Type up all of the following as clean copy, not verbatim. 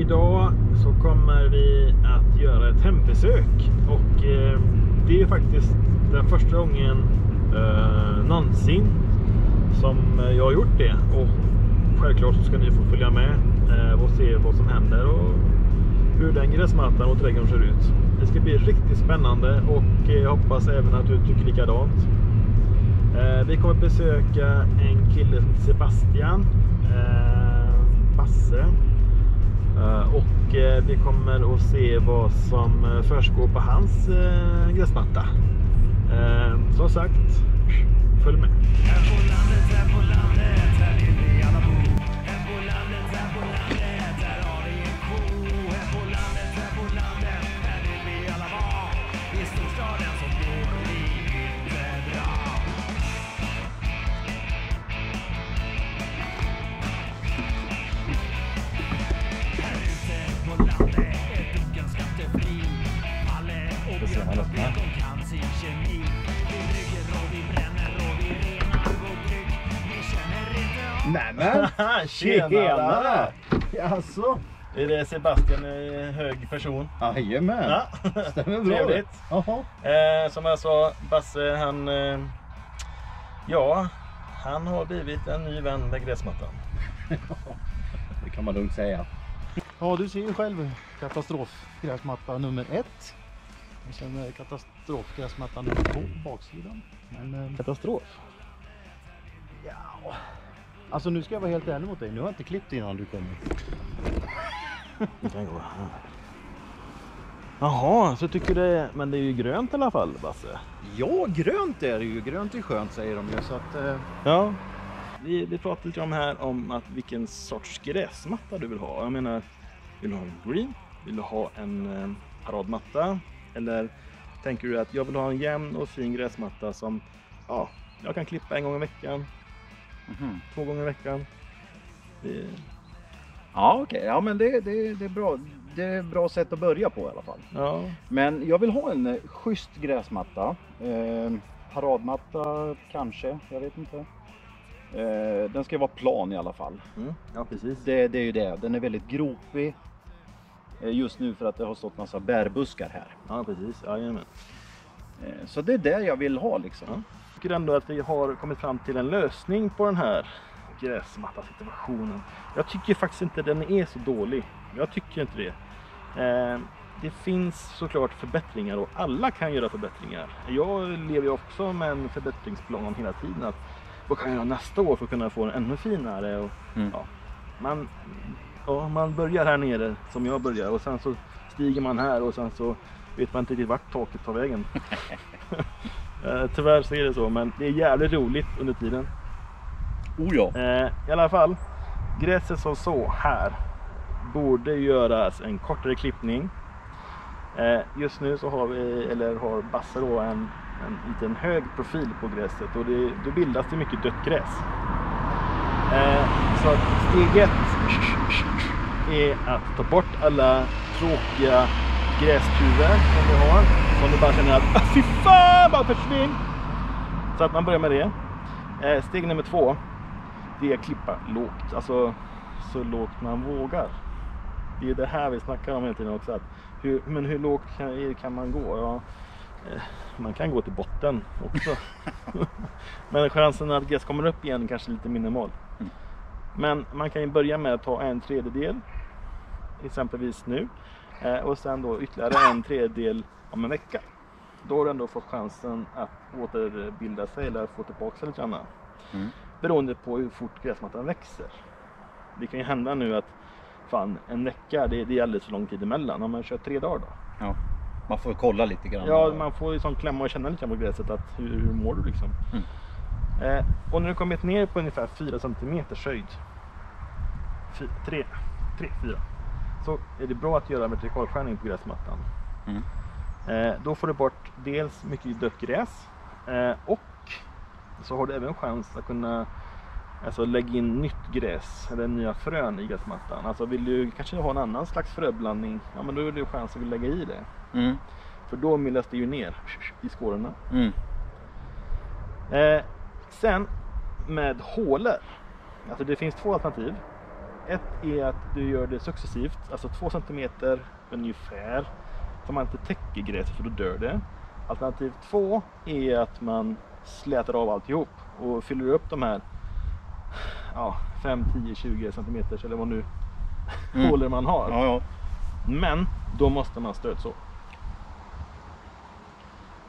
Idag så kommer vi att göra ett hembesök och det är faktiskt den första gången någonsin som jag har gjort det, och självklart så ska ni få följa med och se vad som händer och hur den gräsmattan och trädgården ser ut. Det ska bli riktigt spännande och jag hoppas även att du tycker likadant. Vi kommer besöka en kille som heter Sebastian Basse. Och vi kommer att se vad som försiggår på hans gräsmatta. Som sagt, följ med. Nämen! Tjena! Jaså? Är det Sebastian, en hög person? Jajamän! Ja. Stämmer bra. Trevligt. Som jag sa, Basse, han har blivit en ny vän med gräsmattan. Det kan man lugnt säga. Ja, du ser ju själv katastrofgräsmatta nummer 1. Och sen katastrofgräsmatta nummer 2 på baksidan. Men, Katastrof? ja. Alltså nu ska jag vara helt ärlig mot dig. Nu har jag inte klippt innan du kommer. Det kan gå. Jaha, så tycker det. Men det är ju grönt i alla fall, Basse. Ja, grönt är det ju. Grönt är skönt, säger de ju. Så att, Ja. Vi pratar lite om här om att vilken sorts gräsmatta du vill ha. Jag menar, vill du ha en green? Vill du ha en paradmatta? Eller tänker du att jag vill ha en jämn och fin gräsmatta som jag kan klippa en gång i veckan, 2 gånger i veckan? Ja, okej. Ja, men det är bra. Det är ett bra sätt att börja på i alla fall. Ja. Men jag vill ha en schysst gräsmatta. Paradmatta kanske, jag vet inte. Den ska vara plan i alla fall. Ja, precis. Det är ju det. Den är väldigt gropig. Just nu för att det har stått massa bärbuskar här. Ja, precis. Jajamän. Så det är det jag vill ha liksom. Ja. Jag tycker ändå att vi har kommit fram till en lösning på den här gräsmatta-situationen. Jag tycker faktiskt inte den är så dålig. Jag tycker inte det. Det finns såklart förbättringar och alla kan göra förbättringar. Jag lever ju också med en förbättringsplan hela tiden. Att vad kan jag göra nästa år för att kunna få den ännu finare? Och, man börjar här nere som jag börjar och sen så stiger man här och sen så vet man inte riktigt vart taket tar vägen. Tyvärr så är det så, men det är jävligt roligt under tiden. I alla fall, gräset som så här borde göras en kortare klippning. Just nu så har Basse då en liten hög profil på gräset och då bildas det mycket dött gräs. Så steg 1 är att ta bort alla tråkiga grästuver som vi har, som du bara känner att fy fan, bara försvinn. Så att man börjar med det. Steg nummer 2, det är att klippa lågt, alltså så lågt man vågar. Det är det här vi snackar om hela tiden också, att hur lågt kan man gå? Ja, man kan gå till botten också. Men chansen att gräs kommer upp igen kanske lite minimal. Men man kan ju börja med att ta 1/3, exempelvis nu, och sen då ytterligare 1/3 om en vecka. Då har du ändå fått chansen att återbilda sig eller få tillbaka lite grann. Beroende på hur fort gräsmattan växer. Det kan ju hända nu att en vecka, det är alldeles för lång tid emellan. Om man kör 3 dagar då. Ja, man får kolla lite grann. Ja, man får ju klämma och känna lite på gräset att hur mår du liksom. Och när du kommit ner på ungefär 4 cm höjd, 3-4, så är det bra att göra vertikalskärning på gräsmattan. Då får du bort dels mycket dött gräs och så har du även chans att kunna lägga in nytt gräs eller nya frön i gräsmattan. Alltså vill du kanske ha en annan slags fröblandning, ja men då är det chans att lägga i det. För då myllas det ju ner i skårorna. Sen med hålor. Alltså det finns 2 alternativ. Ett är att du gör det successivt, alltså 2 centimeter ungefär, så man inte täcker gräset för då dör det. Alternativ 2 är att man slätar av alltihop och fyller upp de här 5, 10, 20 centimeter eller vad nu håller man har. Ja, ja. Men då måste man stödså.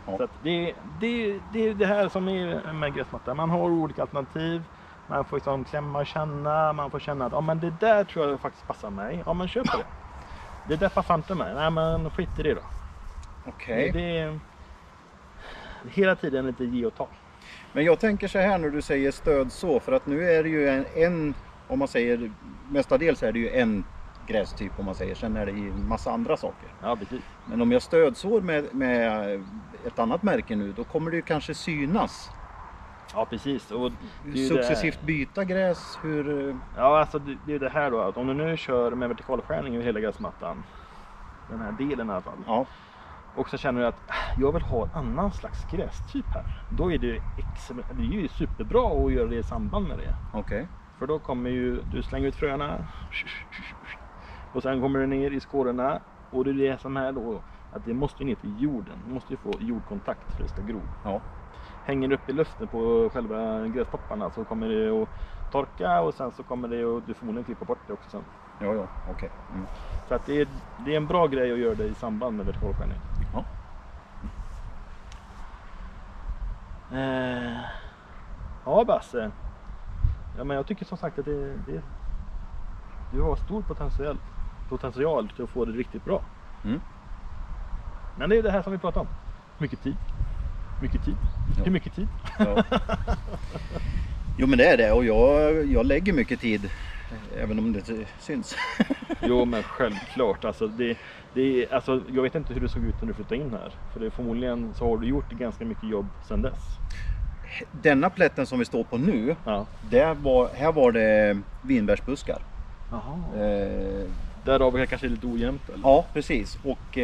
Ja. Så att det är det här som är med gräsmatta. Man har olika alternativ. Man får liksom klämma och känna. Man får känna att men det där tror jag faktiskt passar mig. Ja, men köp det. Det där passar inte mig. Nej, men skit i det då. Okej. Det är hela tiden lite ge och ta. Men jag tänker så här när du säger stödså, för att nu är det ju en om man säger, mestadels är det ju en grästyp om man säger, sen är det ju massa andra saker. Ja, precis. Men om jag stödsår med ett annat märke nu, då kommer det ju kanske synas. Ja, precis. Och det är ju Successivt byta gräs, hur... Ja, alltså det är ju det här då, att om du nu kör med vertikalskärning över hela gräsmattan, den här delen i alla fall, Ja. och så känner du att jag vill ha en annan slags grästyp här, då är det ju superbra att göra det i samband med det. Okej. För då kommer ju, du slänger ut fröna och sen kommer du ner i skårorna, och det är det som är då, att det måste ner till jorden, du måste ju få jordkontakt för att det ska gro. Ja. Hänger upp i luften på själva grästopparna så kommer det att torka, och sen så kommer det att du förmodligen klippa bort det också sen. Ja, okej. Mm. Så att det är en bra grej att göra det i samband med vertikalskärning. Ja. Ja, Basse. Ja, men jag tycker som sagt att du har stor potential till att få det riktigt bra. Mm. Men det är det här som vi pratar om. Mycket tid. Ja. Hur mycket tid? Ja. Jo, men det är det, och jag lägger mycket tid, även om det syns. Jo, men självklart. Alltså, alltså, jag vet inte hur det såg ut när du flyttade in här. För det, förmodligen så har du gjort ganska mycket jobb sedan dess. Denna plätten som vi står på nu, Ja. här var det vinbärsbuskar. Jaha. Därav är det kanske lite ojämnt, eller? Ja, precis. Och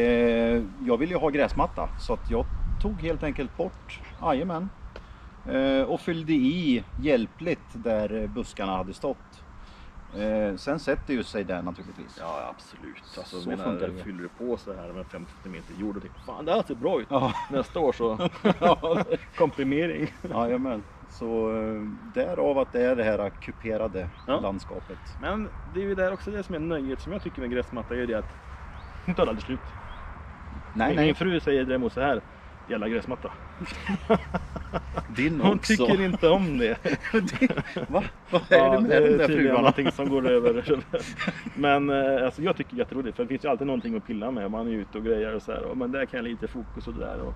jag ville ju ha gräsmatta, så att jag tog helt enkelt bort, jajamän, och fyllde i hjälpligt där buskarna hade stått. Sen sätter ju sig där naturligtvis. Ja, absolut. Alltså, Så funkar det. fyller du på så här med 50 meter jord och tänker, fan, det här ser bra ut. Ja. Nästa år så komprimering. Jajamän. Så därav att det är det här kuperade Ja. landskapet. Men det är ju där också det som är nöjet som jag tycker med gräsmatta, är det att det tar aldrig slut. Nej, Min fru säger däremot så här: jävla gräsmatta. Din Hon också. tycker inte om det. Va? Vad är det med de där tydligen fruarna? någonting som går över. Men alltså, jag tycker det är jätteroligt, för det finns ju alltid någonting att pilla med. Man är ute och grejer och så här, och men där kan jag lite fokus och det där. Och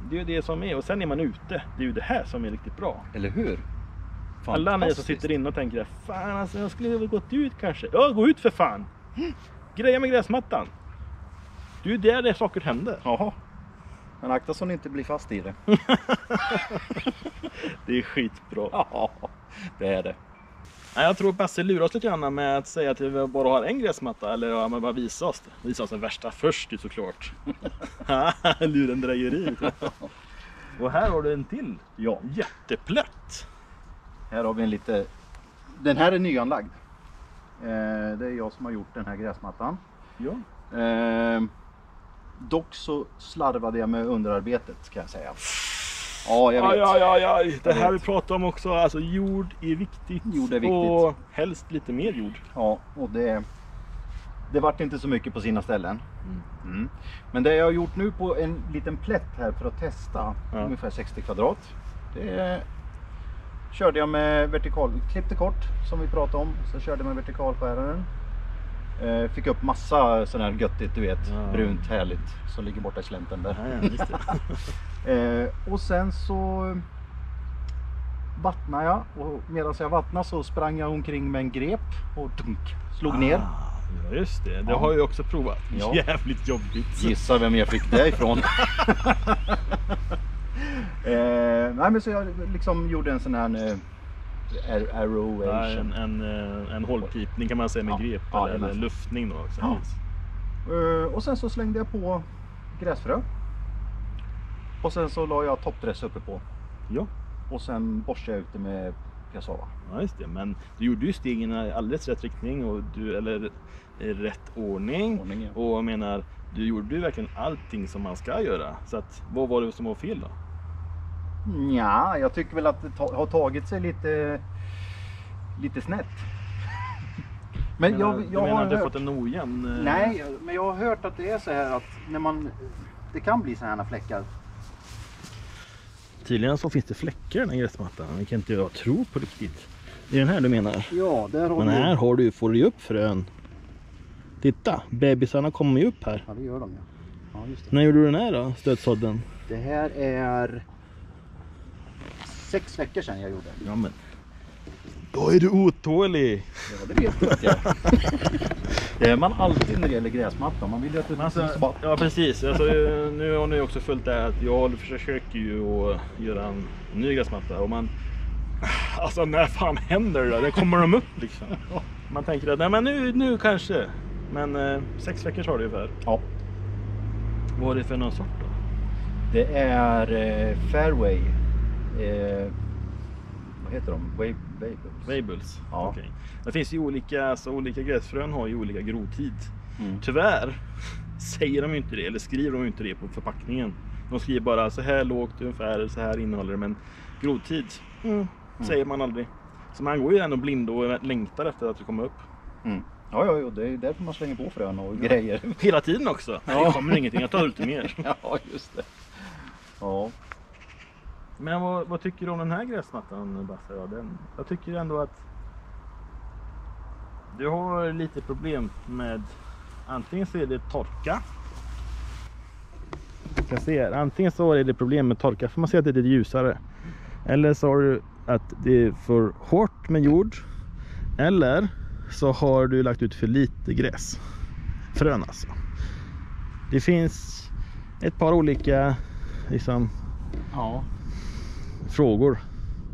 det är ju det som är, och sen är man ute. Det är ju det här som är riktigt bra. Eller hur? Alla ni som Fantastiskt. sitter inne och tänker, fan alltså, jag skulle väl gått ut kanske. Ja, gå ut för fan. Greja med gräsmattan. Det är ju där saker händer. Jaha. Men akta så ni inte blir fast i det. Det är skitbra. Ja, det är det. Nej, jag tror Basse lurar oss lite grann med att säga att vi bara har en gräsmatta, eller ja, men bara visa oss det. Visa oss den värsta först ju, såklart. Lurendrejeri. Och här har du en till. Ja. Jätteplätt. Här har vi en lite... Den här är nyanlagd. Det är jag som har gjort den här gräsmattan. Ja. Dock så slarvade jag med underarbetet, kan jag säga. Ja, jag vet. Aj. Det Jag här vet. vi pratar om också, alltså jord är viktigt. Jord är viktigt. Och helst lite mer jord. Ja, och det vart inte så mycket på sina ställen. Mm. Men det jag har gjort nu på en liten plätt här för att testa, Ja. ungefär 60 kvadrat. Det körde jag med klippte kort som vi pratade om. Så körde jag med vertikalskäraren. Fick upp massa sån här göttigt, du vet, Ja. brunt härligt som ligger borta i slänten där. Ja, just det. Och sen så vattnade jag, och medan jag vattnade så sprang jag omkring med en grep och slog ner. Ja, just det. Det Ja. har jag också provat. Ja. Jävligt jobbigt. Gissa vem jag fick det ifrån. Nej, men så jag liksom gjorde en sån här arrowation. En hållpipning kan man säga med Ja. grep, Ja, eller jajamän. luftning då. Ja. Och sen så slängde jag på gräsfrö. Och sen så la jag toppdress uppe på. Ja. Och sen borstade jag ut det med jag sa va? Ja, just det. Men du gjorde ju stegen i alldeles rätt riktning och eller i rätt ordning. Ja. Och jag menar, du gjorde ju verkligen allting som man ska göra. Så att, vad var det som var fel då? Ja, jag tycker väl att det har tagit sig lite snett. Men Du menar att du har fått en ojämn... Nej, men jag har hört att det är så här att det kan bli så här fläckar. Tydligen så finns det fläckar i den här gräsmattan. Det kan inte jag tro på riktigt. Det är den här du menar? Ja, där har Men här får du ju upp frön. Titta, bebisarna kommer ju upp här. Ja, det gör de ja. Ja, just det. När gjorde du den här då, stödsådden? Det här är 6 veckor sedan jag gjorde. Ja men, då är du otålig. Ja, det vet jag. Det är man alltid när det gäller gräsmattan. Man vill ju att det ska bara... Ja precis, alltså, nu har ni också följt det här att jag försöker ju att göra en ny gräsmatta och man... Alltså när fan händer det då? Det kommer de upp liksom. Man tänker att nej men nu kanske. Men 6 veckor tar det ungefär. Ja. Vad är det för någon sort då? Det är Fairway. Vad heter de? Weibulls. Ja. Okej. Det finns ju olika gräsfrön har ju olika grodtid. Mm. Tyvärr säger de ju inte det, eller skriver de ju inte det på förpackningen. De skriver bara så här lågt ungefär, så här innehåller det, men grodtid säger man aldrig. Så man går ju ändå blind och längtar efter att det kommer upp. Mm. Ja, det är därför man slänger på frön och grejer. Hela tiden också. Nej, det kommer ingenting, jag tar lite mer. Ja, just det. Ja. Men vad tycker du om den här gräsmattan, Basse? Ja, jag tycker ändå att du har lite problem med, antingen så är det torka. Jag ser, antingen så är det problem med torka, för man ser att det är lite ljusare. Eller så har du att det är för hårt med jord. Eller så har du lagt ut för lite gräs. Frön alltså. Det finns ett par olika liksom, frågor.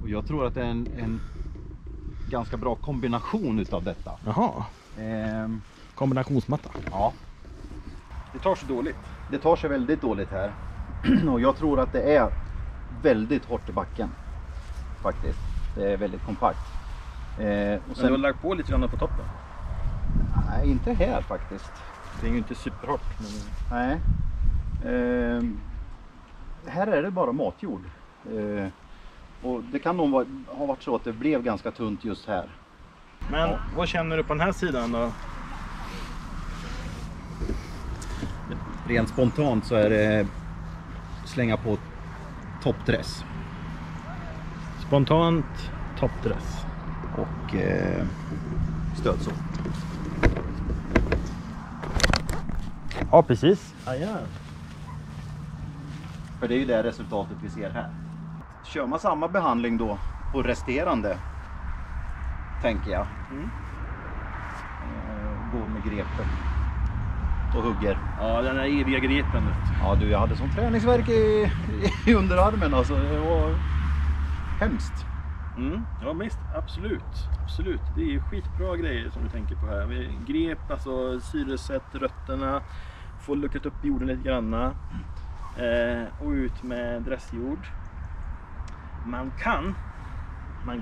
Och jag tror att det är en ganska bra kombination utav detta. Jaha. Kombinationsmatta. Ja. Det tar sig dåligt. Det tar sig väldigt dåligt här. Och jag tror att det är väldigt hårt i backen. Faktiskt. Det är väldigt kompakt. Och Men sen... du har lagt på lite grann på toppen. Nej, inte här faktiskt. Det är ju inte superhårt. Men... Nej. Här är det bara matjord. Och det kan nog ha varit så att det blev ganska tunt just här. Men vad känner du på den här sidan då? Rent spontant så är det slänga på toppdress. Spontant toppdress. Och stödsåg. Ja, precis. Ah, ja. För det är ju det resultatet vi ser här. Kör man samma behandling då på resterande, tänker jag. Gå med grepen och hugger. Ja, den där eviga grepen. Ja du, jag hade sån träningsvärk i underarmen alltså. Det var hemskt. Ja, mest absolut. Det är skitbra grejer som du tänker på här. Vi grep, alltså syresätt rötterna, få luckrat upp jorden lite granna och ut med dressjord. Man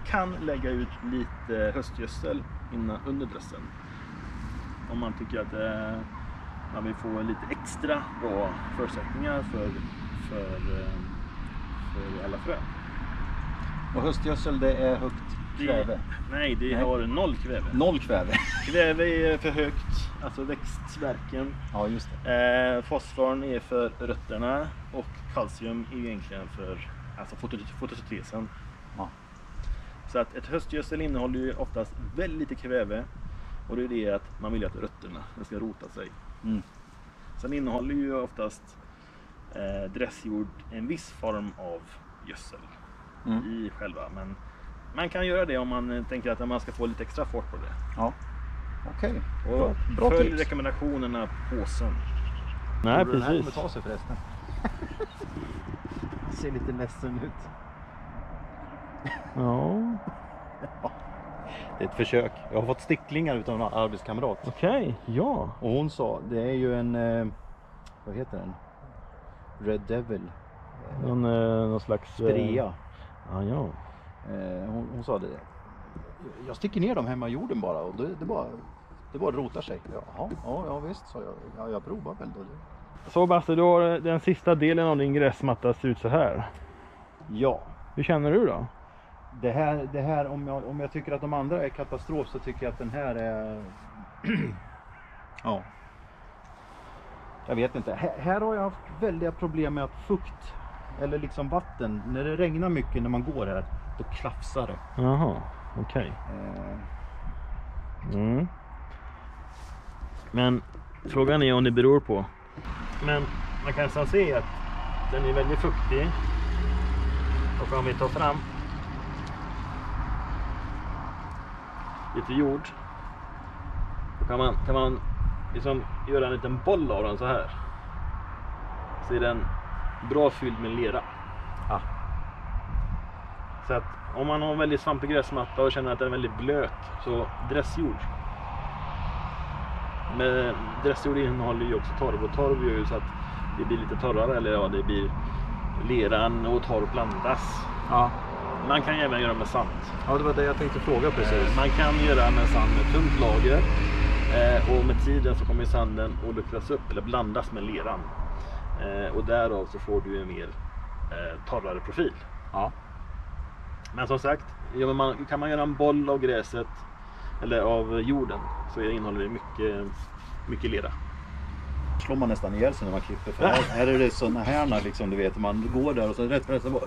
kan lägga ut lite höstgödsel under dressen om man tycker att man vill få lite extra bra förutsättningar för alla frön. Och höstgödsel, det är högt kväve? Nej, det har 0 kväve. 0 kväve? Kväve är för högt, alltså växtverken. Ja, just det. Fosforn är för rötterna och kalcium är egentligen för alltså fotosyntesen. Ja. Så att ett höstgödsel innehåller ju oftast väldigt lite kväve, och det är det att man vill att rötterna ska rota sig. Sen innehåller ju oftast dressjord en viss form av gödsel i själva, men man kan göra det om man tänker att man ska få lite extra fart på det. Ja, okej. Och bra följ tips. rekommendationerna på påsen. Nej, Den här kommer precis. ta sig förresten. Ser lite ledsen ut. Ja, Det är ett försök. Jag har fått sticklingar utav en arbetskamrat. okej, ja. Och hon sa, det är ju en, vad heter den? Red Devil. Någon slags... Sprea. Ja. Hon sa det. Jag sticker ner dem hemma i jorden bara och det bara rotar sig. Ja visst, sa jag. Ja, jag provar väl då. Så Basse, då har den sista delen av din gräsmatta ser ut så här. Ja. Hur känner du då? Det här om jag tycker att de andra är katastrof så tycker jag att den här är ja. Jag vet inte. Här har jag haft väldiga problem med att fukt eller liksom vatten, när det regnar mycket när man går här, då klafsar det. Jaha, okej. Men frågan är om det beror på. Men man kan nästan se att den är väldigt fuktig. Och om vi tar fram lite jord, då kan man liksom göra en liten boll av den så här. Så är den bra fylld med lera. Så att om man har en väldigt svampig gräsmatta och känner att den är väldigt blöt, så dressjord. Men dressjord innehåller ju också torv, och torv gör ju så att det blir lite torrare, eller ja, det blir leran och torv blandas. Ja. Man kan även göra med sand. Ja, det var det jag tänkte fråga precis. Man kan göra med sand med tunt lager, och med tiden så kommer sanden att luckras upp eller blandas med leran. Och därav så får du en mer torrare profil. Ja. Men som sagt, kan man göra en boll av gräset eller av jorden, så innehåller det mycket lera. Slår man nästan ihjäl sig när man klipper, för här är det såna här liksom, du vet, man går där och så rätt för så bara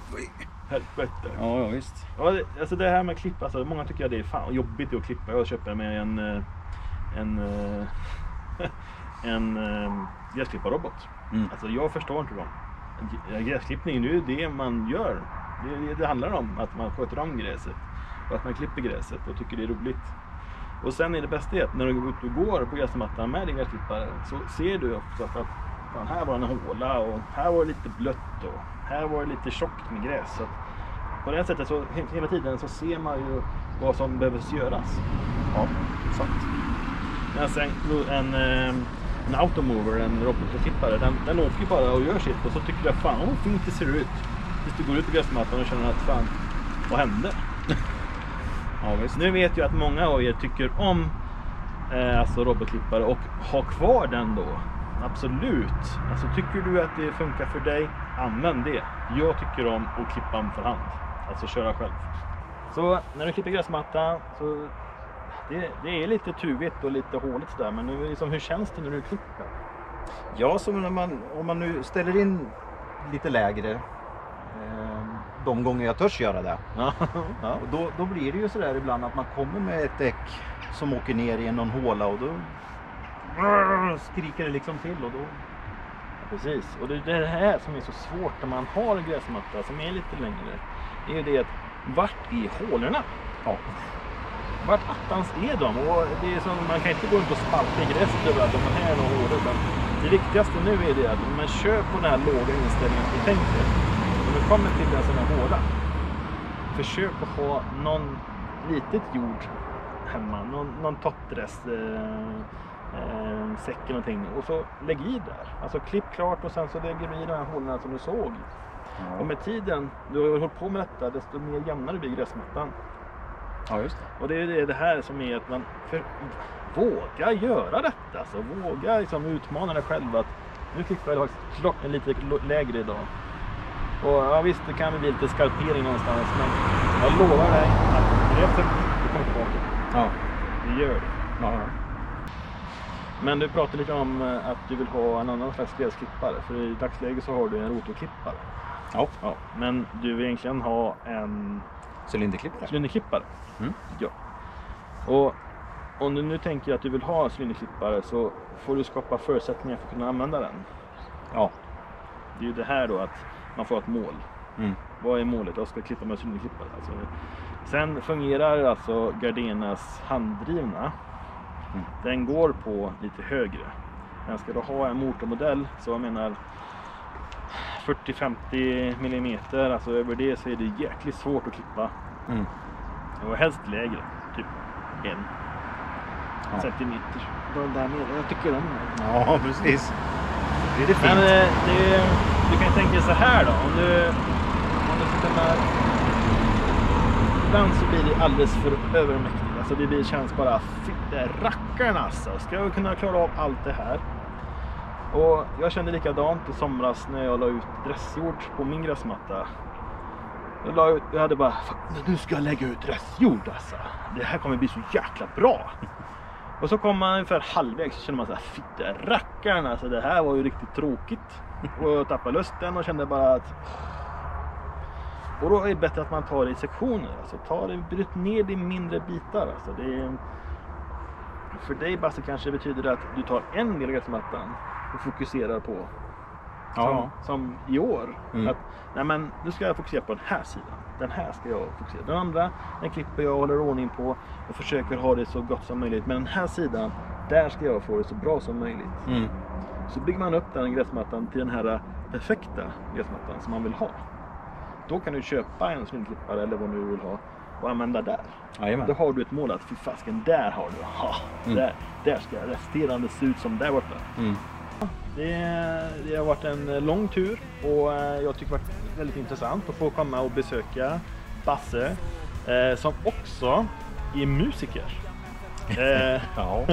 Helvete. ja visst. Ja, alltså det här med klipp, alltså många tycker att det är fan jobbigt att klippa. Jag köper med en gräsklipparrobot. Alltså jag förstår inte dem. Gräsklippning, det är ju det man gör. Det handlar om att man sköter om gräset och att man klipper gräset och tycker det är roligt. Och sen är det bästa att när du går ut och går på gräsmattan med din gräsklippare, så ser du också att fan, här var en håla och här var det lite blött och här var det lite tjockt med gräs. Så på det sättet så hela tiden så ser man ju vad som behöver göras. Ja, sant. Men sen en automover, en robotklippare, den åker ju bara och gör sitt, och så tycker jag fan vad fint det ser ut. Tills du går ut på gräsmattan och känner att fan, vad hände? Ja, visst. Nu vet jag att många av er tycker om alltså robotklippare och ha kvar den då. Absolut. Alltså tycker du att det funkar för dig, använd det. Jag tycker om att klippa för hand. Alltså köra själv. Så när du klipper gräsmatta, så det är lite tuvigt och lite håligt sådär. Men nu, liksom, hur känns det när du klipper? Ja, så om man nu ställer in lite lägre de gånger jag törs göra det. Ja. Och då blir det ju sådär ibland att man kommer med ett däck som åker ner i någon håla, och då skriker det liksom till, och då... Ja, precis. Och det är det här som är så svårt när man har en gräsmatta som är lite längre. Det är ju det att vart är hålorna? Ja. Vart attans är de? Och det är som, man kan inte gå runt och spalta i gräset över att de här är några hålor. Det viktigaste nu är det att man kör på den här låga inställningen som du tänker. Om du kommer till en sån här håla, försök att ha någon litet jord hemma, någon tottrest, säck eller någonting, och så lägg i där. Alltså klipp klart och sen så lägger du i de här hålorna som du såg. Ja. Och med tiden, du har hållit på med detta, desto mer jämnare blir gräsmattan. Ja, just det. Och det är det här som är att man våga göra detta, alltså våga liksom utmana dig själv att nu klipper jag faktiskt lite lägre idag. Och ja, visst, det kan bli lite skarpering någonstans, men jag lovar dig att gräset kommer tillbaka. Ja, det gör det. Ja. Men du pratade lite om att du vill ha en annan slags gräsklippare, för i dagsläget så har du en rotoklippare. Ja. Men du vill egentligen ha en cylinderklippare. Ja. Och om du nu tänker att du vill ha en cylinderklippare, så får du skapa förutsättningar för att kunna använda den. Ja. Det är ju det här då att man får ett mål. Vad är målet? Jag ska klippa med cylinderklippare. Alltså, sen fungerar alltså Gardenas handdrivna. Den går på lite högre. Men ska du ha en motormodell, så jag menar 40-50 millimeter, alltså över det så är det jäkligt svårt att klippa. Och helst lägre, typ 1 centimeter. De där nere, jag tycker om det. Ja, precis. Det är det fint. Men du kan ju tänka så här då, om du sitter med ibland så blir det alldeles för övermäktigt. Alltså det känns bara rackarna alltså. Ska jag kunna klara av allt det här? Och jag kände likadant i somras när jag la ut dressjord på min gräsmatta. Jag hade bara, nu ska jag lägga ut dressjord alltså. Det här kommer bli så jäkla bra. Och så kom man ungefär halvvägs så kände man så här, rackarna alltså, det här var ju riktigt tråkigt. Och jag tappade lusten och kände bara att... Och då är det bättre att man tar det i sektioner. Alltså bryt ner det i mindre bitar. Alltså för dig bara så kanske det betyder att du tar en del av gräsmattan och fokuserar på. Som i år. Att, nej men nu ska jag fokusera på den här sidan. Den här ska jag fokusera. Den andra, den klipper jag och håller ordning på. Och försöker ha det så gott som möjligt. Men den här sidan, där ska jag få det så bra som möjligt. Så bygger man upp den gräsmattan till den här perfekta gräsmattan som man vill ha. Då kan du köpa en svintklippare eller vad du vill ha och använda där. Jajamän. Då har du ett mål att fy fasken, där har du. Där ska resterande se ut som där borta. Det har varit en lång tur och jag tycker det har varit väldigt intressant att få komma och besöka Basse som också är musiker. Ja,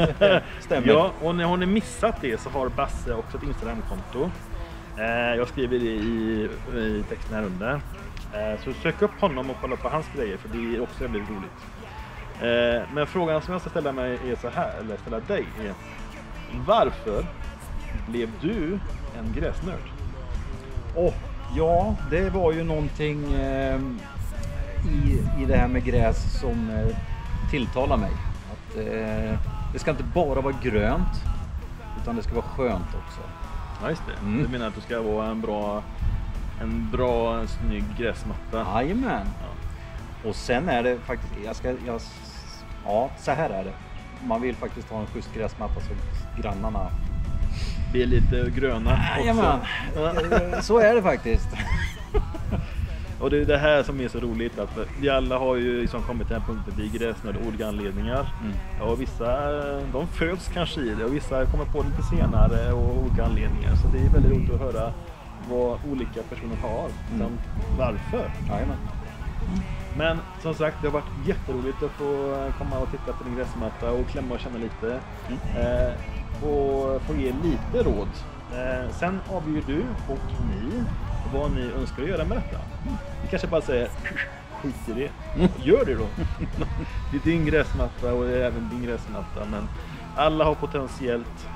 stämmer. Ja, och när hon har missat det så har Basse också ett Instagramkonto. Jag skriver det i texten här under. Så sök upp honom och kolla på hans grejer för det är också väldigt roligt. Men frågan som jag ska ställa mig är så här, eller ställa dig är: varför blev du en gräsnörd? Ja, det var ju någonting i det här med gräs som tilltalar mig. Att det ska inte bara vara grönt utan det ska vara skönt också. Ja, just det. Du menar att du ska vara en bra snygg gräsmatta? Jajamän. Och sen är det faktiskt, så här är det. Man vill faktiskt ha en schysst gräsmatta så grannarna blir lite gröna också. Jajamän, så är det faktiskt. Och det är det här som är så roligt, att vi alla har ju liksom kommit till den punkten vid gräsnörd av olika anledningar. Och vissa de föds kanske i det och vissa kommer på lite senare och olika anledningar. Så det är väldigt roligt att höra vad olika personer har samt varför. Jajamän. Men som sagt, det har varit jätteroligt att få komma och titta på din gräsmatta och klämma och känna lite. Och få ge lite råd. Sen avgör du och ni vad ni önskar göra med detta. Vi kanske bara säger skit i det. Gör det då. Det är din gräsmatta och det är även din gräsmatta. Men alla har potentiellt,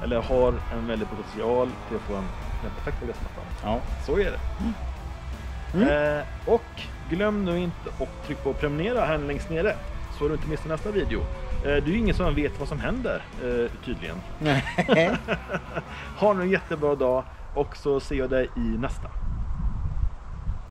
eller har en väldigt potential till att få den perfekta gräsmattan. Ja, så är det. Och glöm nu inte att trycka på prenumerera här längst nere, så du inte missar nästa video. Det är ju ingen som vet vad som händer, tydligen. Ha nu en jättebra dag och så ser jag dig i nästa.